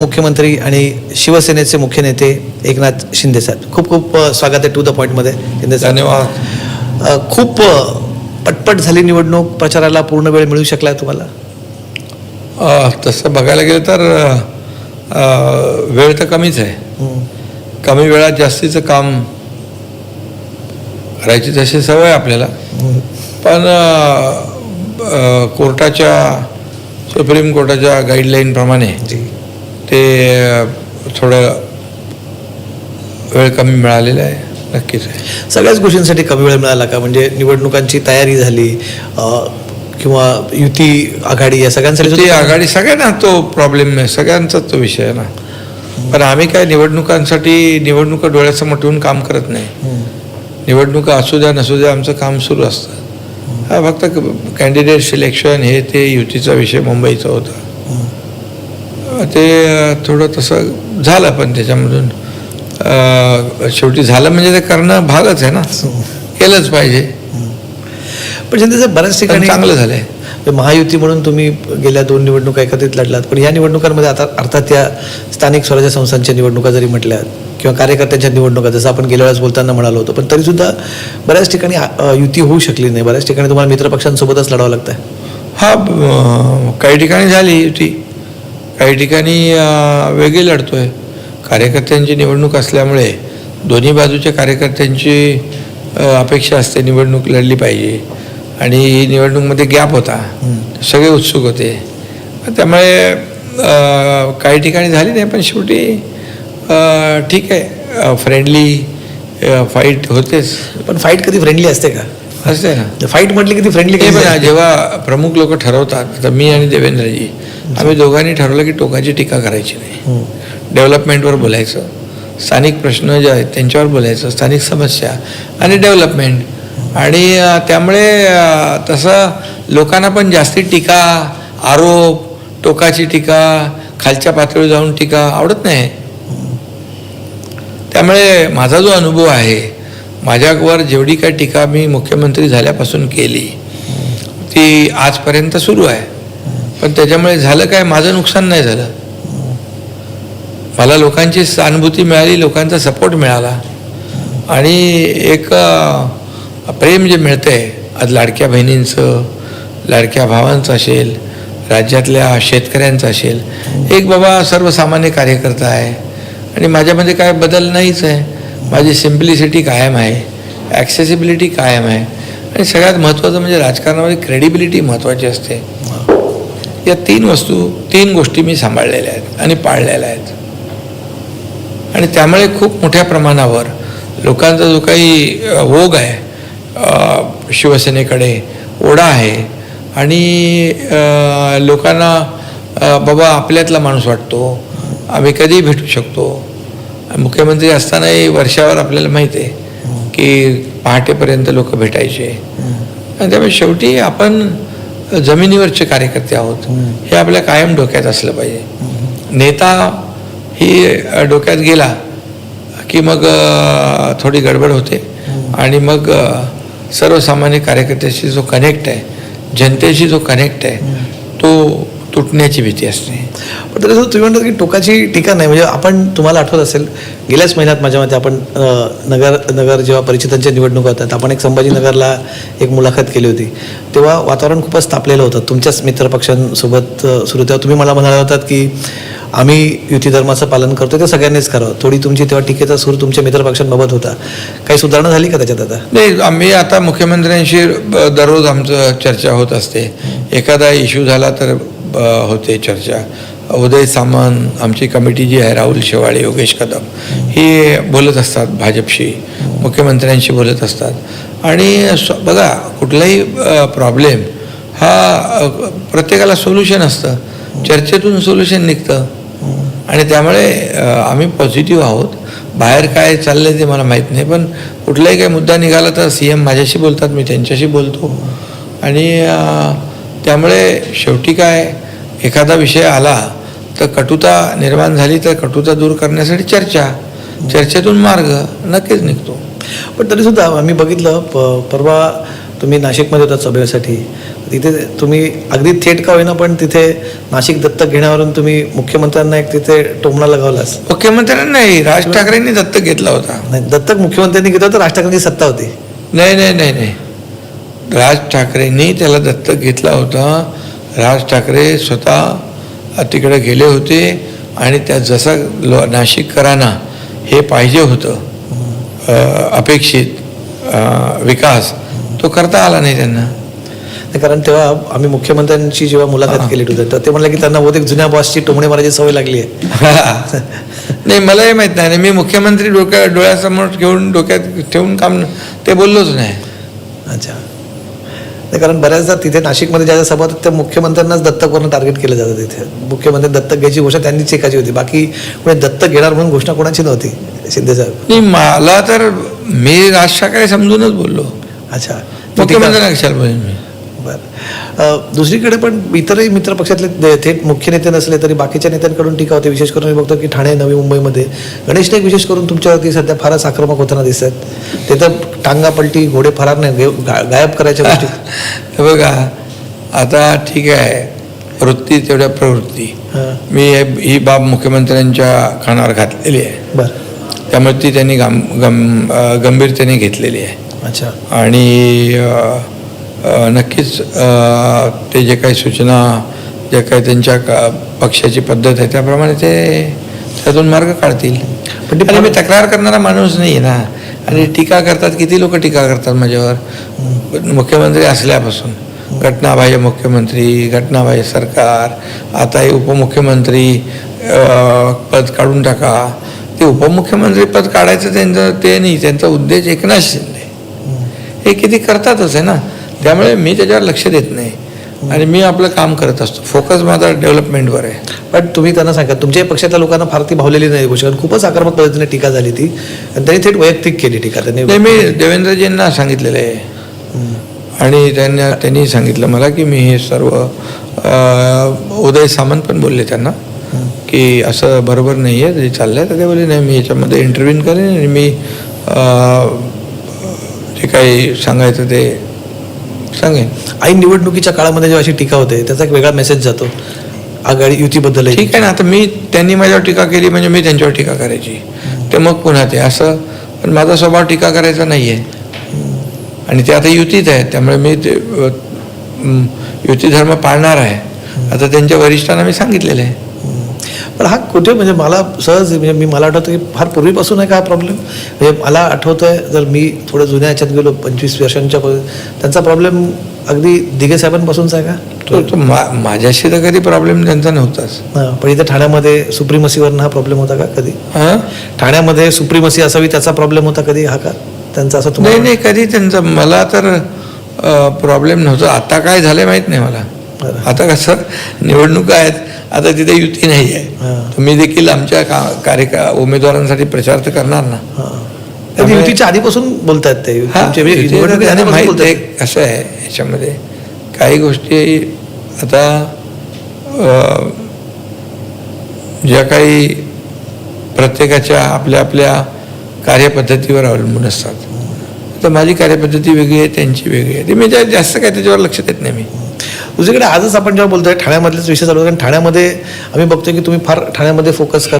मुख्यमंत्री आणि शिवसेनेचे मुख्य नेते एकनाथ शिंदे साहेब, खूप खूप स्वागत आहे टू द पॉईंटमध्ये. शिंदे साहेब, धन्यवाद. खूप पटपट झाली निवडणूक, प्रचाराला पूर्ण वेळ मिळू शकला तुम्हाला? तसं बघायला गेलं तर वेळ तर कमीच आहे. कमी वेळात जास्तीचं काम करायची तशी सवय आपल्याला. पण सुप्रीम कोर्टाच्या गाईडलाईनप्रमाणे ते थोडं वेळ कमी मिळालेला आहे. नक्कीच आहे. सगळ्याच गोष्टींसाठी कमी वेळ मिळाला का? म्हणजे निवडणुकांची तयारी झाली किंवा युती आघाडी, या सगळ्यांसाठी? युती आघाडी सगळ्यांना तो प्रॉब्लेम आहे, सगळ्यांचाच तो विषय आहे ना. पण आम्ही काय निवडणुका डोळ्यासमोर ठेवून काम करत नाही. निवडणुका असू द्या नसू द्या, आमचं काम सुरू असतं. हा फक्त कॅन्डिडेट सिलेक्शन हे ते युतीचा विषय मुंबईचा होता. ते थोडं तसं झालं, पण त्याच्यामधून शेवटी झालं म्हणजे ते करणं भागच आहे ना, केलंच पाहिजे. पण शिंदे बऱ्याच ठिकाणी चांगलं झालं आहे. महायुती म्हणून तुम्ही गेल्या 2 निवडणुका एकत्रित लढलात, पण या निवडणुकांमध्ये आता अर्थात या स्थानिक स्वराज्य संस्थांच्या निवडणुका जरी म्हटल्यात किंवा कार्यकर्त्यांच्या निवडणुका, जसं आपण गेल्या वेळेस बोलताना म्हणालो होतो, पण तरीसुद्धा बऱ्याच ठिकाणी युती होऊ शकली नाही. बऱ्याच ठिकाणी तुम्हाला मित्रपक्षांसोबतच लढावं लागतं आहे. हा, काही ठिकाणी झाली युती, काही ठिकाणी वेगळी लढतोय. कार्यकर्त्यांची निवडणूक असल्यामुळे दोन्ही बाजूच्या कार्यकर्त्यांची अपेक्षा असते निवडणूक लढली पाहिजे, आणि ही निवडणूकमध्ये गॅप होता, सगळे उत्सुक होते. त्यामुळे काही ठिकाणी झाली नाही, पण शेवटी ठीक आहे, फ्रेंडली फाईट होतेच. पण फाईट कधी फ्रेंडली असते का? असते ना. फाईट म्हटली किती फ्रेंडली हे बघा, जेव्हा प्रमुख लोक ठरवतात, आता मी आणि देवेंद्रजी, आम्ही दोघांनी ठरवलं की टोकाची टीका करायची नाही. डेव्हलपमेंटवर बोलायचं, स्थानिक प्रश्न जे आहेत त्यांच्यावर बोलायचं, स्थानिक समस्या आणि डेव्हलपमेंट. आणि त्यामुळे तसं लोकांना पण जास्ती टीका, आरोप, टोकाची टीका, खालच्या पातळीवर जाऊन टीका आवडत नाही. त्यामुळे माझा जो अनुभव आहे, माझ्यावर जेवढी काही टीका मी मुख्यमंत्री झाल्यापासून केली ती आजपर्यंत सुरू आहे. पण त्याच्यामुळे झालं काय, माझं नुकसान नाही झालं. मला लोकांची सहानुभूती मिळाली, लोकांचा सपोर्ट मिळाला, आणि एक प्रेम जे मिळतंय आज लाडक्या बहिणींचं, लाडक्या भावांचं असेल, राज्यातल्या शेतकऱ्यांचं असेल, एक बाबा सर्वसामान्य कार्यकर्ता आहे आणि माझ्यामध्ये काय बदल नाहीच आहे. माझी सिम्प्लिसिटी कायम आहे, ॲक्सेसिबिलिटी कायम आहे, आणि सगळ्यात महत्त्वाचं म्हणजे राजकारणामध्ये क्रेडिबिलिटी महत्त्वाची असते. या 3 गोष्टी मी सांभाळलेल्या आहेत आणि पाळलेल्या आहेत. आणि त्यामुळे खूप मोठ्या प्रमाणावर लोकांचा जो काही ओघ आहे शिवसेनेकडे, ओढा आहे, आणि लोकांना बाबा आपल्यातला माणूस वाटतो, आम्ही कधीही भेटू शकतो. मुख्यमंत्री असतानाही वर्षावर आपल्याला माहीत आहे की पहाटेपर्यंत लोक भेटायचे. आणि त्यामुळे शेवटी आपण जमिनीवरचे कार्यकर्ते आहोत, हे आपल्या कायम डोक्यात असलं पाहिजे. नेता ही डोक्यात गेला की मग थोडी गडबड होते, आणि मग सर्वसामान्य कार्यकर्त्याशी जो कनेक्ट आहे, जनतेशी जो कनेक्ट आहे, तो तुटण्याची भीती असते. पण तरी तुम्ही म्हणतात की टोकाची टीका नाही. म्हणजे तुम्हाला आठवत असेल, गेल्याच महिन्यात माझ्या मते आपण नगर जेव्हा परिचितांच्या निवडणुका होतात, आपण एक संभाजीनगरला एक मुलाखत केली होती. तेव्हा वातावरण खूपच तापलेलं होतं तुमच्याच मित्रपक्षांसोबत सुरू. तेव्हा तुम्ही मला म्हणाला होतात की आम्ही युती धर्माचं पालन करतो, ते सगळ्यांनीच करावं. थोडी तुमची तेव्हा टीकेचा सूर तुमच्या मित्रपक्षांबाबत होता. काही सुधारणा झाली का त्याच्यात आता? नाही, आम्ही आता मुख्यमंत्र्यांशी दररोज आमचं चर्चा होत असते. एखादा इश्यू झाला तर होते चर्चा. उदय सामंत, आमची कमिटी जी आहे, राहुल शेवाळे, योगेश कदम, हे बोलत असतात भाजपशी, मुख्यमंत्र्यांशी बोलत असतात. आणि बघा, कुठलाही प्रॉब्लेम हा प्रत्येकाला सोल्युशन असतं, चर्चेतून सोल्युशन निघतं. आणि त्यामुळे आम्ही पॉझिटिव्ह आहोत. बाहेर काय चाललंय ते मला माहीत नाही, पण कुठलाही काही मुद्दा निघाला तर CM माझ्याशी बोलतात, मी त्यांच्याशी बोलतो. आणि त्यामुळे शेवटी काय, एखादा विषय आला तर कटुता निर्माण झाली तर कटुता दूर करण्यासाठी चर्चेतून मार्ग नक्कीच निघतो. पण तरीसुद्धा आम्ही बघितलं परवा तुम्ही नाशिकमध्ये होता सभेसाठी, तिथे तुम्ही अगदी थेट का होईना पण तिथे नाशिक दत्तक घेण्यावरून तुम्ही मुख्यमंत्र्यांना एक तिथे टोमणा लगावलास. मुख्यमंत्र्यांना नाही, राज ठाकरेंनी दत्तक घेतला होता. नाही, दत्तक मुख्यमंत्र्यांनी घेतलं तर राज ठाकरेंची सत्ता होती. नाही नाही नाही नाही, राज ठाकरेंनी त्याला दत्तक घेतला होता. राज ठाकरे स्वतः तिकडे गेले होते आणि त्या जसं नाशिककरांना हे पाहिजे होतं अपेक्षित विकास, तो करता आला नाही त्यांना. कारण तेव्हा आम्ही मुख्यमंत्र्यांची जेव्हा मुलाखत केली होती तर ते म्हणले की त्यांना बहुतेक जुन्या बॉसची टोमणे मारायची सवय लागली आहे. नाही, मला हे माहीत नाही. मी मुख्यमंत्री डोळ्यासमोर घेऊन डोक्यात ठेवून काम ते बोललोच नाही. अच्छा. नाही, कारण बऱ्याचदा तिथे नाशिकमध्ये ज्या सभा होतात त्या मुख्यमंत्र्यांनाच दत्तकवरून टार्गेट केलं जातं. तिथे मुख्यमंत्री दत्तक घ्यायची घोषणा त्यांनीच एकाची होती, बाकी कोणी दत्तक घेणार म्हणून घोषणा कोणाची नव्हती. शिंदे साहेब. नाही, मला तर मी राज ठाकरे समजूनच बोललो. अच्छा. मुख्यमंत्र्यांना कशाला बोलेन मी. बरं. दुसरीकडे पण इतरही मित्र पक्षातले थेट मुख्य नेते नसले तरी बाकीच्या नेत्यांकडून टीका होते. विशेष करून मी बघतो की ठाणे, नवी मुंबईमध्ये गणेश नाईक विशेष करून तुमच्यावरती सध्या फारच आक्रमक होताना दिसत. ते तर टांगा पलटी, घोडे फरार नाही, गायब करायच्या गोष्टी. हे बघा, आता ठीक आहे, वृत्ती तेवढ्या प्रवृत्ती. मी ही बाब मुख्यमंत्र्यांच्या कानावर घातलेली आहे. बरं. त्यामुळे ती त्यांनी गंभीरतेने घेतलेली आहे. अच्छा. आणि नक्कीच ते जे काही सूचना, जे काही त्यांच्या पक्षाची पद्धत आहे त्याप्रमाणे ते त्यातून मार्ग काढतील. पण आणि मी तक्रार करणारा माणूस नाही आहे ना. आणि टीका करतात, किती लोक टीका करतात माझ्यावर मुख्यमंत्री असल्यापासून. घटनाबाह्य मुख्यमंत्री, घटनाबाह्य सरकार, आता हे उपमुख्यमंत्री पद काढून टाका. ते उपमुख्यमंत्री पद काढायचं त्यांचं ते नाही, त्यांचा उद्देश एकनाथ शिंदे हे किती करतातच आहे ना. त्यामुळे मी त्याच्यावर लक्ष देत नाही आणि मी आपलं काम करत असतो. फोकस माझा डेव्हलपमेंटवर आहे. पण तुम्ही त्यांना सांगा, तुमच्या पक्षातल्या लोकांना फार ती भावलेली नाही गोष्ट, कारण खूपच आक्रमक पद्धतीने टीका झाली ती आणि त्यांनी थेट वैयक्तिक केली टीका. त्यांनी मी देवेंद्रजींना सांगितलेलं आहे आणि त्यांनी सांगितलं मला की मी हे सर्व उदय सामंत पण बोलले त्यांना की असं बरोबर नाही आहे, जे चाललं आहे. तर ते बोलले नाही, मी याच्यामध्ये इंटरव्ह्यू करेन आणि मी जे काही सांगायचं ते सांगेन. ऐन निवडणुकीच्या काळामध्ये जेव्हा अशी टीका होते त्याचा एक वेगळा मेसेज जातो आघाडी युतीबद्दल. ठीक आहे ना. आता त्यांनी माझ्यावर टीका केली म्हणजे मी त्यांच्यावर टीका करायची, ते मग पुन्हा ते असं. पण माझा स्वभाव टीका करायचा नाही आहे आणि ते आता युतीत आहे, त्यामुळे मी ते युती धर्म पाळणार आहे. आता त्यांच्या वरिष्ठांना मी सांगितलेलं आहे. पण हा कुठे म्हणजे मला सहज म्हणजे मला आठवतं की फार पूर्वीपासून आहे का हा प्रॉब्लेम. म्हणजे मला आठवतं आहे, जर मी थोडं जुन्या ह्याच्यात गेलो 25 वर्षांच्या, त्यांचा प्रॉब्लेम अगदी दिघे साहेबांपासूनचा आहे का. माझ्याशी तर कधी प्रॉब्लेम त्यांचा नव्हताच. पण इथे ठाण्यामध्ये सुप्रीमसीवरनं हा प्रॉब्लेम होता का कधी. ठाण्यामध्ये सुप्रीमसी असावी त्याचा प्रॉब्लेम होता कधी हा का त्यांचा असं. नाही, कधी त्यांचा मला तर प्रॉब्लेम नव्हता. आता काय झालं माहीत नाही मला. आता कसं निवडणुका आहेत, आता तिथे युती नाही आहे. मी देखील आमच्या उमेदवारांसाठी प्रचार तर करणार ना. युतीच्या आधीपासून बोलतायत ते. कसं आहे याच्यामध्ये काही गोष्टी आता ज्या काही प्रत्येकाच्या आपल्या आपल्या कार्यपद्धतीवर अवलंबून असतात. तर माझी कार्यपद्धती वेगळी आहे, त्यांची वेगळी आहे. ते मी जास्त काय त्याच्यावर लक्ष देत नाही. मी दुसरीकडे आजच आपण जेव्हा बोलतोय ठाण्यामधलेच विषय चालू, कारण ठाण्यामध्ये आम्ही बघतोय की तुम्ही फार ठाण्यामध्ये फोकस